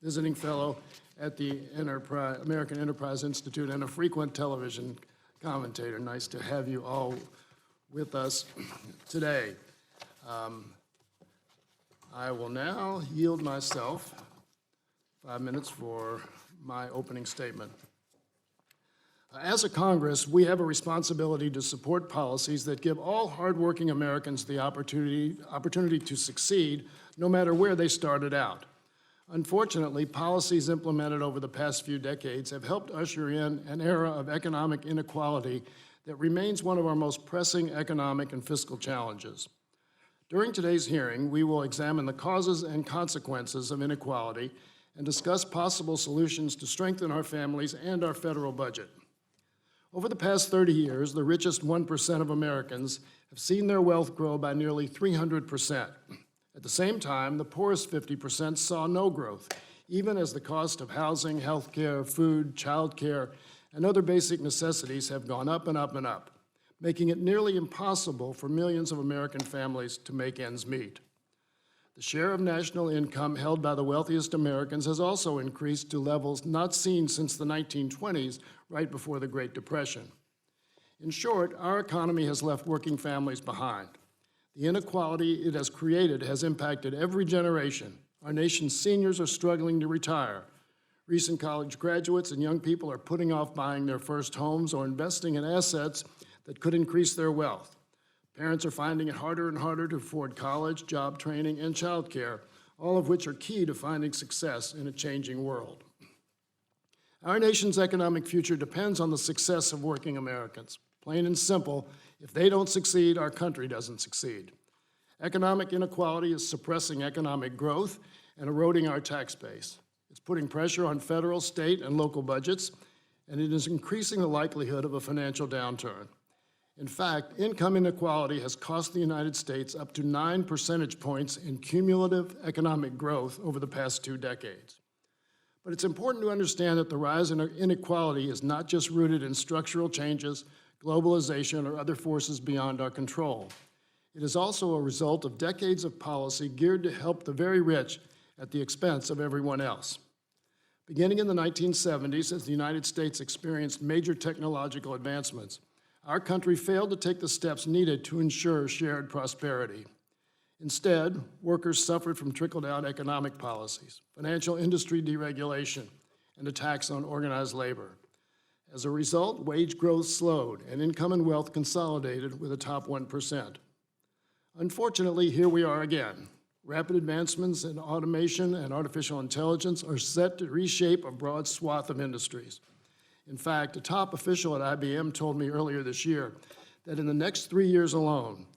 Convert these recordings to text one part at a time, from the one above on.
visiting fellow at the American Enterprise Institute, and a frequent television commentator. Nice to have you all with us today. I will now yield myself 5 minutes for my opening statement. As a Congress, we have a responsibility to support policies that give all hardworking Americans the opportunity to succeed, no matter where they started out. Unfortunately, policies implemented over the past few decades have helped usher in an era of economic inequality that remains one of our most pressing economic and fiscal challenges. During today's hearing, we will examine the causes and consequences of inequality and discuss possible solutions to strengthen our families and our federal budget. Over the past 30 years, the richest 1% of Americans have seen their wealth grow by nearly 300%. At the same time, the poorest 50% saw no growth, even as the cost of housing, health care, food, child care, and other basic necessities have gone up and up and up, making it nearly impossible for millions of American families to make ends meet. The share of national income held by the wealthiest Americans has also increased to levels not seen since the 1920s, right before the Great Depression. In short, our economy has left working families behind. The inequality it has created has impacted every generation. Our nation's seniors are struggling to retire. Recent college graduates and young people are putting off buying their first homes or investing in assets that could increase their wealth. Parents are finding it harder and harder to afford college, job training, and child care, all of which are key to finding success in a changing world. Our nation's economic future depends on the success of working Americans. Plain and simple, if they don't succeed, our country doesn't succeed. Economic inequality is suppressing economic growth and eroding our tax base. It's putting pressure on federal, state, and local budgets, and it is increasing the likelihood of a financial downturn. In fact, income inequality has cost the United States up to 9 percentage points in cumulative economic growth over the past 2 decades. But it's important to understand that the rise in inequality is not just rooted in structural changes, globalization, or other forces beyond our control. It is also a result of decades of policy geared to help the very rich at the expense of everyone else. Beginning in the 1970s, as the United States experienced major technological advancements, our country failed to take the steps needed to ensure shared prosperity. Instead, workers suffered from trickle-down economic policies, financial industry deregulation, and attacks on organized labor. As a result, wage growth slowed and income and wealth consolidated with the top 1%. Unfortunately, here we are again. Rapid advancements in automation and artificial intelligence are set to reshape a broad swath of industries. In fact, a top official at IBM told me earlier this year that in the next 3 years alone,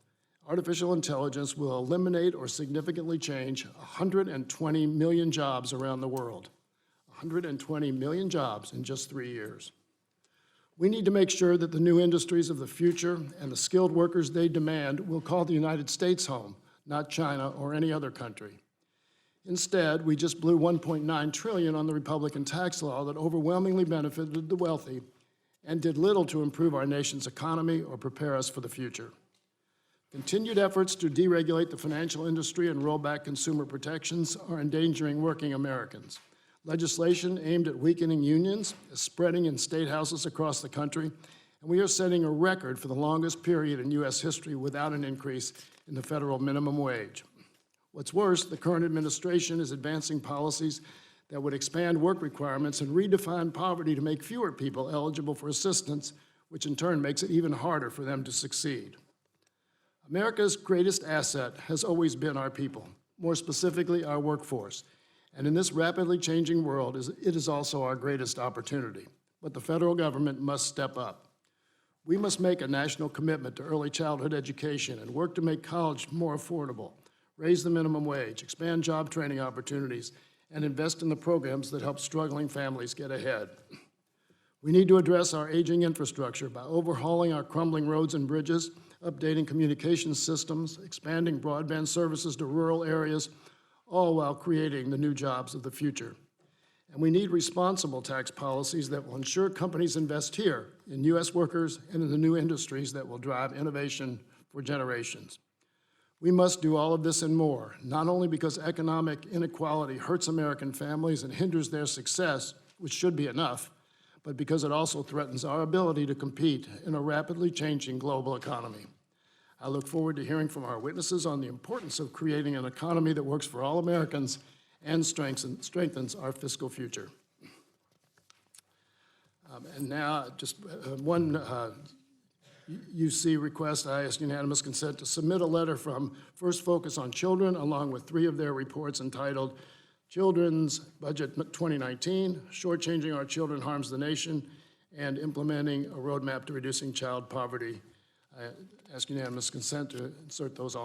artificial intelligence will eliminate or significantly change 120 million jobs around the world. 120 million jobs in just 3 years. We need to make sure that the new industries of the future and the skilled workers they demand will call the United States home, not China or any other country. Instead, we just blew $1.9 trillion on the Republican tax law that overwhelmingly benefited the wealthy and did little to improve our nation's economy or prepare us for the future. Continued efforts to deregulate the financial industry and roll back consumer protections are endangering working Americans. Legislation aimed at weakening unions is spreading in state houses across the country, and we are setting a record for the longest period in U.S. history without an increase in the federal minimum wage. What's worse, the current administration is advancing policies that would expand work requirements and redefine poverty to make fewer people eligible for assistance, which in turn makes it even harder for them to succeed. America's greatest asset has always been our people, more specifically our workforce. And in this rapidly changing world, it is also our greatest opportunity. But the federal government must step up. We must make a national commitment to early childhood education and work to make college more affordable, raise the minimum wage, expand job training opportunities, and invest in the programs that help struggling families get ahead. We need to address our aging infrastructure by overhauling our crumbling roads and bridges, updating communication systems, expanding broadband services to rural areas, all while creating the new jobs of the future. And we need responsible tax policies that will ensure companies invest here in U.S. workers and in the new industries that will drive innovation for generations. We must do all of this and more, not only because economic inequality hurts American families and hinders their success, which should be enough, but because it also threatens our ability to compete in a rapidly changing global economy. I look forward to hearing from our witnesses on the importance of creating an economy that works for all Americans and strengthens our fiscal future. And now, just one UC request. I ask unanimous consent to submit a letter from First Focus on Children, along with 3 of their reports entitled Children's Budget 2019, Shortchanging Our Children Harms the Nation, and Implementing a Roadmap to Reducing Child Poverty. I ask unanimous consent to insert those all.